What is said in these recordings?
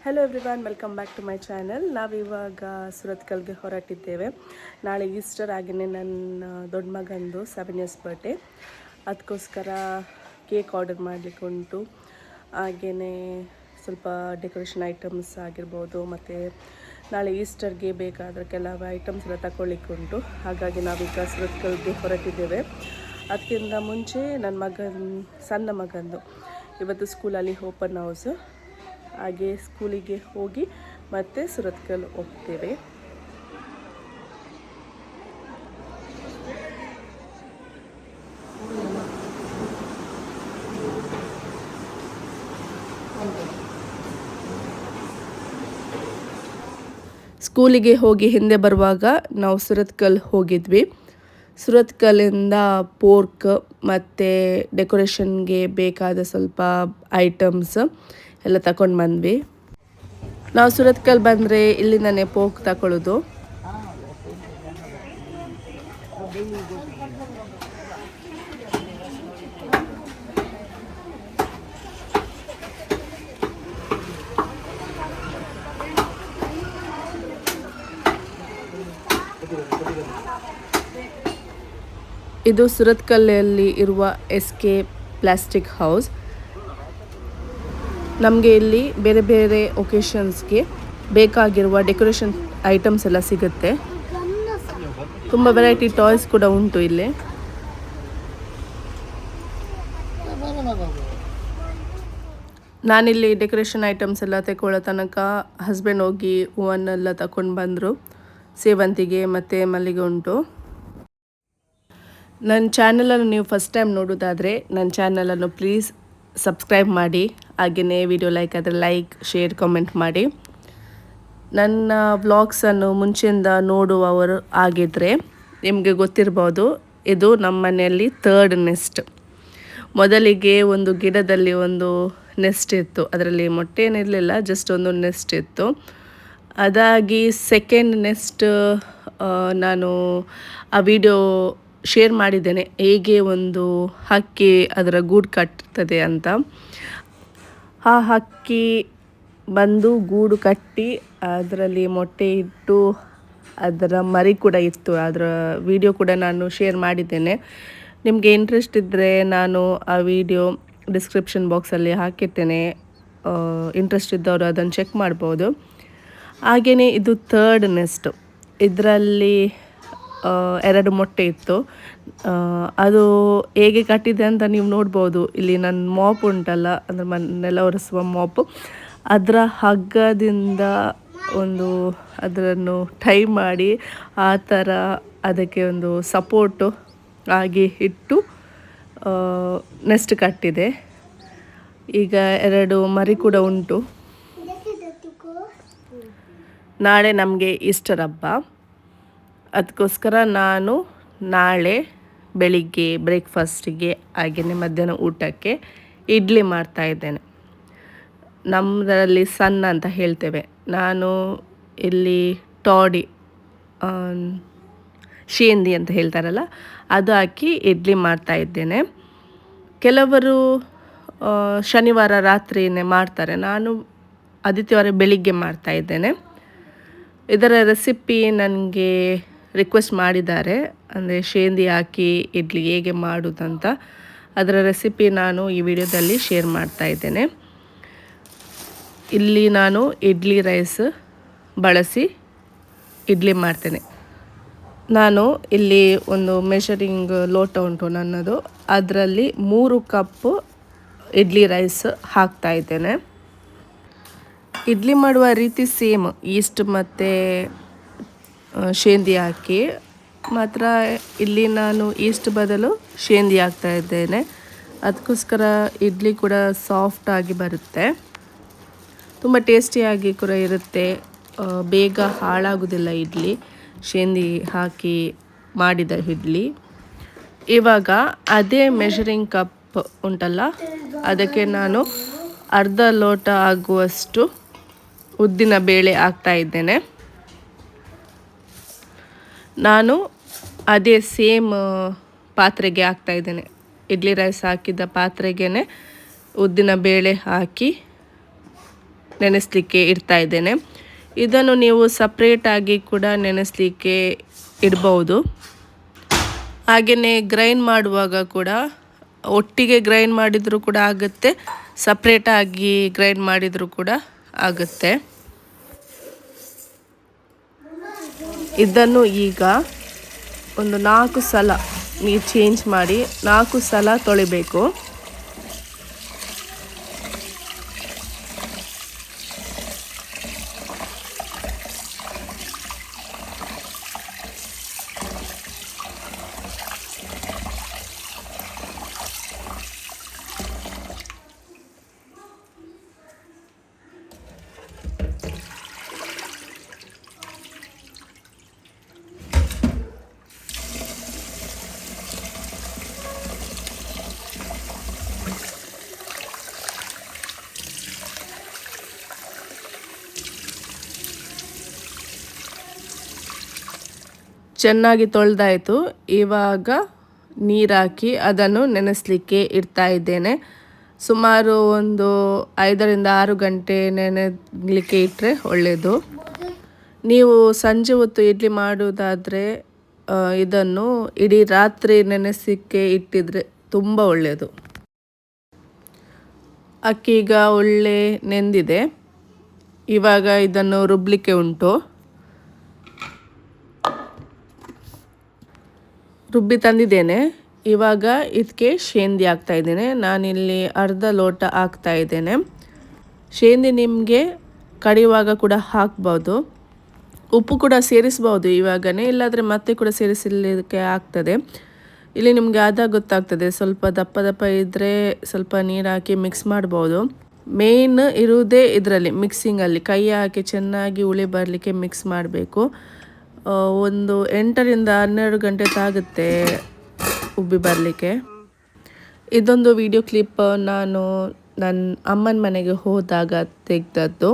Hello everyone, welcome back to my channel. ನಾವಿವಾಗ ಸುರತ್ಕಲ್ಗೆ ಹೊರಟಿದ್ದೇವೆ. ನಾಳೆ ಈಸ್ಟರ್ ಆಗಿನೇ ನನ್ನ ದೊಡ್ಡ ಮಗಂದು 7 ಇಯರ್ಸ್ ಬರ್ಡೇ. ಅದಕ್ಕೋಸ್ಕರ ಕೇಕ್ ಆರ್ಡರ್ ಮಾಡಲಿಕ್ಕೆ ಉಂಟು. ಹಾಗೆಯೇ ಸ್ವಲ್ಪ ಡೆಕೋರೇಷನ್ ಐಟಮ್ಸ್ ಆಗಿರ್ಬೋದು, ಮತ್ತು ನಾಳೆ ಈಸ್ಟರ್ಗೆ ಬೇಕಾದರೆ ಕೆಲವು ಐಟಮ್ಸ್ ಎಲ್ಲ ತಗೊಳ್ಳಿಕ್ಕೆ ಉಂಟು. ಹಾಗಾಗಿ ನಾವೀಗ ಸುರತ್ಕಲ್ಗೆ ಹೊರಟಿದ್ದೇವೆ. ಅದಕ್ಕಿಂತ ಮುಂಚೆ ನನ್ನ ಸಣ್ಣ ಮಗಂದು ಇವತ್ತು ಸ್ಕೂಲಲ್ಲಿ ಓಪನ್ ಹೌಸು. ಹಾಗೆ ಸ್ಕೂಲಿಗೆ ಹೋಗಿ ಮತ್ತೆ ಸುರತ್ಕಲ್ ಹೋಗ್ತೇವೆ. ಸ್ಕೂಲಿಗೆ ಹೋಗಿ ಹಿಂದೆ ಬರುವಾಗ ನಾವು ಸುರತ್ಕಲ್ ಹೋಗಿದ್ವಿ. ಸುರತ್ಕಲ್ಲಿಂದ ಪೋರ್ಕ್ ಮತ್ತು ಡೆಕೋರೇಷನ್ಗೆ ಬೇಕಾದ ಸ್ವಲ್ಪ ಐಟಮ್ಸ್ ಎಲ್ಲ ತಗೊಂಡು ಬಂದ್ವಿ. ನಾವು ಸುರತ್ಕಲ್ ಬಂದರೆ ಇಲ್ಲಿಂದನೇ ಪೋರ್ಕ್ ತಗೊಳ್ಳೋದು. ಇದು ಸುರತ್ಕಲ್ಲಲ್ಲಿ ಇರುವ SK ಪ್ಲಾಸ್ಟಿಕ್ ಹೌಸ್. ನಮಗೆ ಇಲ್ಲಿ ಬೇರೆ ಬೇರೆ ಒಕೇಶನ್ಸ್ಗೆ ಬೇಕಾಗಿರುವ ಡೆಕೋರೇಷನ್ ಐಟಮ್ಸ್ ಎಲ್ಲ ಸಿಗುತ್ತೆ. ತುಂಬ ವೆರೈಟಿ ಟಾಯ್ಸ್ ಕೂಡ ಉಂಟು ಇಲ್ಲಿ. ನಾನಿಲ್ಲಿ ಡೆಕೋರೇಷನ್ ಐಟಮ್ಸ್ ಎಲ್ಲ ತಗೊಳ್ಳೋ ತನಕ ಹಸ್ಬೆಂಡ್ ಹೋಗಿ ಹೂವನ್ನೆಲ್ಲ ತಗೊಂಡು ಬಂದರು. ಸೇವಂತಿಗೆ ಮತ್ತು ಮಲ್ಲಿಗೆ ಉಂಟು. ನನ್ನ ಚಾನಲನ್ನು ನೀವು ಫಸ್ಟ್ ಟೈಮ್ ನೋಡೋದಾದರೆ ನನ್ನ ಚಾನಲನ್ನು ಪ್ಲೀಸ್ ಸಬ್ಸ್ಕ್ರೈಬ್ ಮಾಡಿ. ಹಾಗೆಯೇ ವಿಡಿಯೋ ಲೈಕ್ ಆದರೆ ಲೈಕ್, ಶೇರ್, ಕಾಮೆಂಟ್ ಮಾಡಿ. ನನ್ನ ವ್ಲಾಗ್ಸನ್ನು ಮುಂಚೆಯಿಂದ ನೋಡುವವರು ಆಗಿದ್ದರೆ ನಿಮಗೆ ಗೊತ್ತಿರ್ಬೋದು, ಇದು ನಮ್ಮ ಮನೆಯಲ್ಲಿ 3rd ನೆಸ್ಟ್. ಮೊದಲಿಗೆ ಒಂದು ಗಿಡದಲ್ಲಿ ಒಂದು ನೆಸ್ಟ್ ಇತ್ತು. ಅದರಲ್ಲಿ ಮೊಟ್ಟೆ ಏನಿರಲಿಲ್ಲ, ಜಸ್ಟ್ ಒಂದು ನೆಸ್ಟ್ ಇತ್ತು. ಅದಾಗಿ 2nd ನೆಸ್ಟ್ ನಾನು ಆ ವಿಡಿಯೋ ಶೇರ್ ಮಾಡಿದ್ದೇನೆ, ಹೇಗೆ ಒಂದು ಹಕ್ಕಿ ಅದರ ಗೂಡು ಕಟ್ತದೆ ಅಂತ. ಆ ಹಕ್ಕಿ ಬಂದು ಗೂಡು ಕಟ್ಟಿ ಅದರಲ್ಲಿ ಮೊಟ್ಟೆ ಇಟ್ಟು ಅದರ ಮರಿ ಕೂಡ ಇತ್ತು. ಅದರ ವಿಡಿಯೋ ಕೂಡ ನಾನು ಶೇರ್ ಮಾಡಿದ್ದೇನೆ. ನಿಮಗೆ ಇಂಟ್ರೆಸ್ಟ್ ಇದ್ದರೆ ನಾನು ಆ ವಿಡಿಯೋ ಡಿಸ್ಕ್ರಿಪ್ಷನ್ ಬಾಕ್ಸಲ್ಲಿ ಹಾಕಿರ್ತೇನೆ. ಇಂಟ್ರೆಸ್ಟ್ ಇದ್ದವರು ಅದನ್ನು ಚೆಕ್ ಮಾಡ್ಬೋದು. ಹಾಗೆಯೇ ಇದು 3rd ನೆಸ್ಟ್. ಇದರಲ್ಲಿ 2 ಮೊಟ್ಟೆ ಇತ್ತು. ಅದು ಹೇಗೆ ಕಟ್ಟಿದೆ ಅಂತ ನೀವು ನೋಡ್ಬೋದು. ಇಲ್ಲಿ ನನ್ನ ಮಾಪ್ ಉಂಟಲ್ಲ, ಅಂದರೆ ಮನೆಲ್ಲ ಒರೆಸುವ ಮಾಪು, ಅದರ ಹಗ್ಗದಿಂದ ಅದನ್ನು ಟೈ ಮಾಡಿ ಆ ಥರ ಅದಕ್ಕೆ ಒಂದು ಸಪೋರ್ಟು ಆಗಿ ಇಟ್ಟು ನೆಸ್ಟ್ ಕಟ್ಟಿದೆ. ಈಗ 2 ಮರಿ ಕೂಡ ಉಂಟು. ನಾಳೆ ನಮಗೆ ಈಸ್ಟರ್ ಹಬ್ಬ. ಅದಕ್ಕೋಸ್ಕರ ನಾನು ನಾಳೆ ಬೆಳಿಗ್ಗೆ ಬ್ರೇಕ್ಫಾಸ್ಟಿಗೆ ಹಾಗೆಯೇ ಮಧ್ಯಾಹ್ನ ಊಟಕ್ಕೆ ಇಡ್ಲಿ ಮಾಡ್ತಾಯಿದ್ದೇನೆ. ನಮ್ಮದರಲ್ಲಿ ಸಣ್ಣ ಅಂತ ಹೇಳ್ತೇವೆ. ನಾನು ಇಲ್ಲಿ ಟಾಡಿ ಶೇಂದಿ ಅಂತ ಹೇಳ್ತಾರಲ್ಲ, ಅದು ಹಾಕಿ ಇಡ್ಲಿ ಮಾಡ್ತಾಯಿದ್ದೇನೆ. ಕೆಲವರು ಶನಿವಾರ ರಾತ್ರಿಯೇ ಮಾಡ್ತಾರೆ. ನಾನು ಆದಿತ್ಯವಾರ ಬೆಳಿಗ್ಗೆ ಮಾಡ್ತಾಯಿದ್ದೇನೆ. ಇದರ ರೆಸಿಪಿ ನನಗೆ ರಿಕ್ವೆಸ್ಟ್ ಮಾಡಿದ್ದಾರೆ, ಅಂದರೆ ಶೇಂದಿ ಹಾಕಿ ಇಡ್ಲಿ ಹೇಗೆ ಮಾಡೋದಂತ. ಅದರ ರೆಸಿಪಿ ನಾನು ಈ ವಿಡಿಯೋದಲ್ಲಿ ಶೇರ್ ಮಾಡ್ತಾಯಿದ್ದೇನೆ. ಇಲ್ಲಿ ನಾನು ಇಡ್ಲಿ ರೈಸ್ ಬಳಸಿ ಇಡ್ಲಿ ಮಾಡ್ತೇನೆ. ನಾನು ಇಲ್ಲಿ ಒಂದು ಮೆಷರಿಂಗ್ ಲೋಟ ಉಂಟು ನನ್ನದು, ಅದರಲ್ಲಿ 3 ಕಪ್ ಇಡ್ಲಿ ರೈಸ್ ಹಾಕ್ತಾಯಿದ್ದೇನೆ. ಇಡ್ಲಿ ಮಾಡುವ ರೀತಿ ಸೇಮ್, ಈಸ್ಟ್ ಮತ್ತು ಶೇಂದಿ ಹಾಕಿ, ಮಾತ್ರ ಇಲ್ಲಿ ನಾನು ಈಸ್ಟ್ ಬದಲು ಶೇಂದಿ ಹಾಕ್ತಾ ಇದ್ದೇನೆ. ಅದಕ್ಕೋಸ್ಕರ ಇಡ್ಲಿ ಕೂಡ ಸಾಫ್ಟಾಗಿ ಬರುತ್ತೆ, ತುಂಬ ಟೇಸ್ಟಿಯಾಗಿ ಕೂಡ ಇರುತ್ತೆ. ಬೇಗ ಹಾಳಾಗೋದಿಲ್ಲ ಇಡ್ಲಿ, ಶೇಂದಿ ಹಾಕಿ ಮಾಡಿದ ಇಡ್ಲಿ. ಇವಾಗ ಅದೇ ಮೆಷರಿಂಗ್ ಕಪ್ ಉಂಟಲ್ಲ, ಅದಕ್ಕೆ ನಾನು ಅರ್ಧ ಲೋಟ ಆಗುವಷ್ಟು ಉದ್ದಿನ ಬೇಳೆ ಹಾಕ್ತಾ ಇದ್ದೇನೆ. ನಾನು ಅದೇ ಸೇಮ್ ಪಾತ್ರೆಗೆ ಹಾಕ್ತಾಯಿದ್ದೇನೆ. ಇಡ್ಲಿ ರೈಸ್ ಹಾಕಿದ ಪಾತ್ರೆಗೇ ಉದ್ದಿನ ಬೇಳೆ ಹಾಕಿ ನೆನೆಸಲಿಕ್ಕೆ ಇಡ್ತಾ ಇದ್ದೇನೆ. ಇದನ್ನು ನೀವು ಸಪ್ರೇಟಾಗಿ ಕೂಡ ನೆನೆಸಲಿಕ್ಕೆ ಇಡ್ಬೋದು. ಹಾಗೆಯೇ ಗ್ರೈಂಡ್ ಮಾಡುವಾಗ ಕೂಡ ಒಟ್ಟಿಗೆ ಗ್ರೈಂಡ್ ಮಾಡಿದರೂ ಕೂಡ ಆಗುತ್ತೆ, ಸಪ್ರೇಟಾಗಿ ಗ್ರೈಂಡ್ ಮಾಡಿದರೂ ಕೂಡ ಆಗುತ್ತೆ. ಇದನ್ನು ಈಗ ಒಂದು 4 ಸಲ ನೀರು ಚೇಂಜ್ ಮಾಡಿ 4 ಸಲ ತೊಳಿಬೇಕು. ಚೆನ್ನಾಗಿ ತೊಳೆದಾಯಿತು. ಇವಾಗ ನೀರು ಹಾಕಿ ಅದನ್ನು ನೆನೆಸಲಿಕ್ಕೆ ಇಡ್ತಾ ಇದ್ದೇನೆ. ಸುಮಾರು ಒಂದು 5-6 ಗಂಟೆ ನೆನೆಯಲಿಕ್ಕೆ ಇಟ್ಟರೆ ಒಳ್ಳೆಯದು. ನೀವು ಸಂಜೆ ಹೊತ್ತು ಇಡ್ಲಿ ಮಾಡೋದಾದರೆ ಇದನ್ನು ಇಡೀ ರಾತ್ರಿ ನೆನೆಸಲಿಕ್ಕೆ ಇಟ್ಟಿದ್ರೆ ತುಂಬ ಒಳ್ಳೆಯದು. ಅಕ್ಕಿ ಈಗ ಒಳ್ಳೆ ನೆಂದಿದೆ. ಇವಾಗ ಇದನ್ನು ರುಬ್ಬಲಿಕ್ಕೆ ಉಂಟು. ರುಬ್ಬಿ ತಂದಿದ್ದೇನೆ. ಇವಾಗ ಇದಕ್ಕೆ ಶೇಂದಿ ಹಾಕ್ತಾ ಇದ್ದೇನೆ. ನಾನಿಲ್ಲಿ ಅರ್ಧ ಲೋಟ ಹಾಕ್ತಾ ಇದ್ದೇನೆ. ಶೇಂದಿ ನಿಮಗೆ ಕಡಿಯುವಾಗ ಕೂಡ ಹಾಕ್ಬೋದು, ಉಪ್ಪು ಕೂಡ ಸೇರಿಸ್ಬೋದು ಇವಾಗನೇ, ಇಲ್ಲಾಂದರೆ ಮತ್ತೆ ಕೂಡ ಸೇರಿಸಲಿಕ್ಕೆ ಆಗ್ತದೆ. ಇಲ್ಲಿ ನಿಮಗೆ ಆದಾಗ ಗೊತ್ತಾಗ್ತದೆ. ಸ್ವಲ್ಪ ದಪ್ಪ ದಪ್ಪ ಇದ್ದರೆ ಸ್ವಲ್ಪ ನೀರು ಹಾಕಿ ಮಿಕ್ಸ್ ಮಾಡ್ಬೋದು. ಮೇನ್ ಇರುವುದೇ ಇದರಲ್ಲಿ ಮಿಕ್ಸಿಂಗಲ್ಲಿ. ಕೈ ಹಾಕಿ ಚೆನ್ನಾಗಿ ಹುಳಿ ಬರಲಿಕ್ಕೆ ಮಿಕ್ಸ್ ಮಾಡಬೇಕು. ಒಂದು 8-12 ಗಂಟೆ ತಾಗುತ್ತೆ ಉಬ್ಬಿ ಬರಲಿಕ್ಕೆ. ಇದೊಂದು ವಿಡಿಯೋ ಕ್ಲಿಪ್ ನಾನು ನನ್ನ ಅಮ್ಮನ ಮನೆಗೆ ಹೋದಾಗ ತೆಗೆದದ್ದು.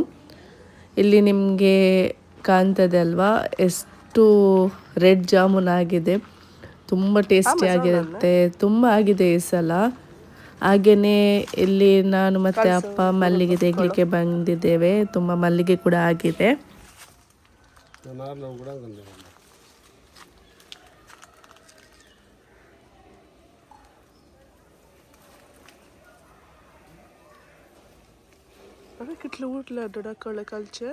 ಇಲ್ಲಿ ನಿಮಗೆ ಕಾಣ್ತದೆ ಅಲ್ವಾ ಎಷ್ಟು ರೆಡ್ ಜಾಮೂನ್ ಆಗಿದೆ. ತುಂಬ ಟೇಸ್ಟಿ ಆಗಿರುತ್ತೆ. ತುಂಬ ಆಗಿದೆ ಈ ಸಲ. ಹಾಗೆಯೇ ಇಲ್ಲಿ ನಾನು ಮತ್ತು ಅಪ್ಪ ಮಲ್ಲಿಗೆ ತೆಗಲಿಕ್ಕೆ ಬಂದಿದ್ದೇವೆ. ತುಂಬ ಮಲ್ಲಿಗೆ ಕೂಡ ಆಗಿದೆ. कितलं उठलं डोडा कळलं कालचे.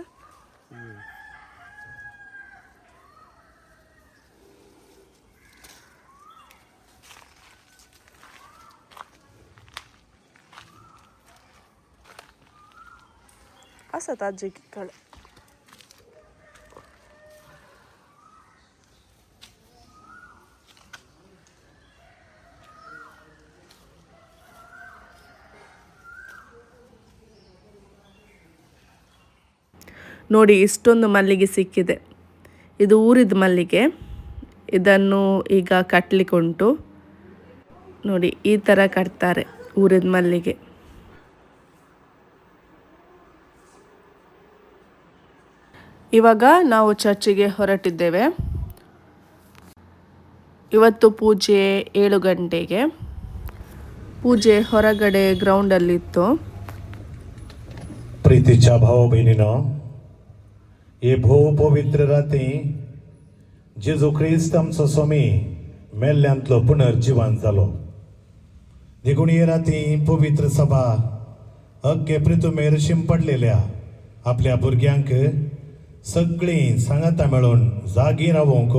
असं ताजे कळ ನೋಡಿ ಇಷ್ಟೊಂದು ಮಲ್ಲಿಗೆ ಸಿಕ್ಕಿದೆ. ಇದು ಊರಿದ ಮಲ್ಲಿಗೆ. ಇದನ್ನು ಈಗ ಕಟ್ಟಲಿಕ್ಕೆ ಉಂಟು. ನೋಡಿ ಈ ಥರ ಕಟ್ತಾರೆ ಊರಿದ ಮಲ್ಲಿಗೆ. ಇವಾಗ ನಾವು ಚರ್ಚಿಗೆ ಹೊರಟಿದ್ದೇವೆ. ಇವತ್ತು ಪೂಜೆ 7 ಗಂಟೆಗೆ. ಪೂಜೆ ಹೊರಗಡೆ ಗ್ರೌಂಡಲ್ಲಿತ್ತು. प्रीतीच्या भाऊ बहिणीनं हे भोव पवित्र राती जेजू ख्रिस्त आमचो स्वामी मेल्ल्यांतलो पुनर्जीवन जालो. देखून हे राती पवित्र सभा अख्खे पृथ्वीमेर शिंपडलेल्या आपल्या भुरग्यांक सगळीं सांगाता मेळून जागी रावूंक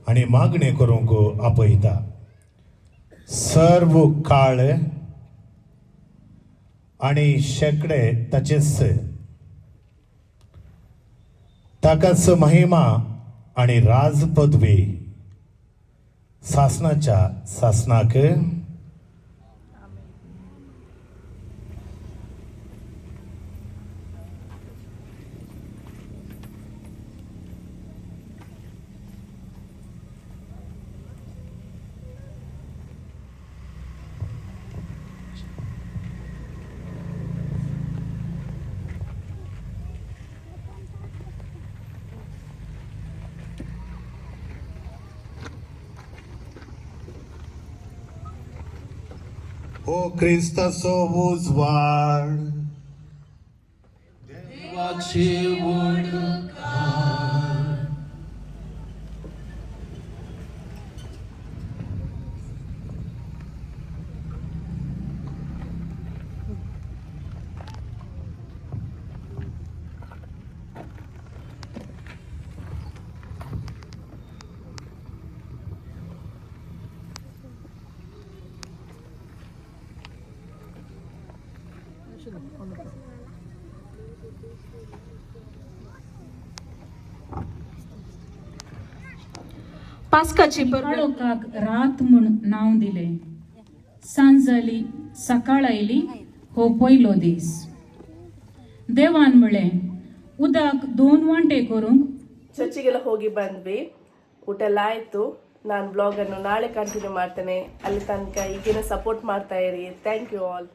आनी मागणी करूंक आपयता. सर्व काळ आनी शेकडे ताचेच ताकाच महिमा आणि राज पदवी सासनाच्या सासनाक O Chrystusowu zwaळ देवाचे ओळखा. पास्काची काळोखाक रात म्हूण नाव दिले. सांज जाली, सकाळ आयली, हो पयलो दीस. देवान म्हळें, उदक 2 वांटे करूंक. ಚರ್ಚಿಗೆಲ್ಲ ಹೋಗಿ ಬಂದ್ವಿ, ಊಟ ಎಲ್ಲ ಆಯಿತು. ನಾನು ಬ್ಲಾಗನ್ನು ನಾಳೆ ಕಂಟಿನ್ಯೂ ಮಾಡ್ತೇನೆ. ಅಲ್ಲಿ ತನಕ ಈಗಿನ ಸಪೋರ್ಟ್ ಮಾಡ್ತಾ ಇರಿ. Thank you all.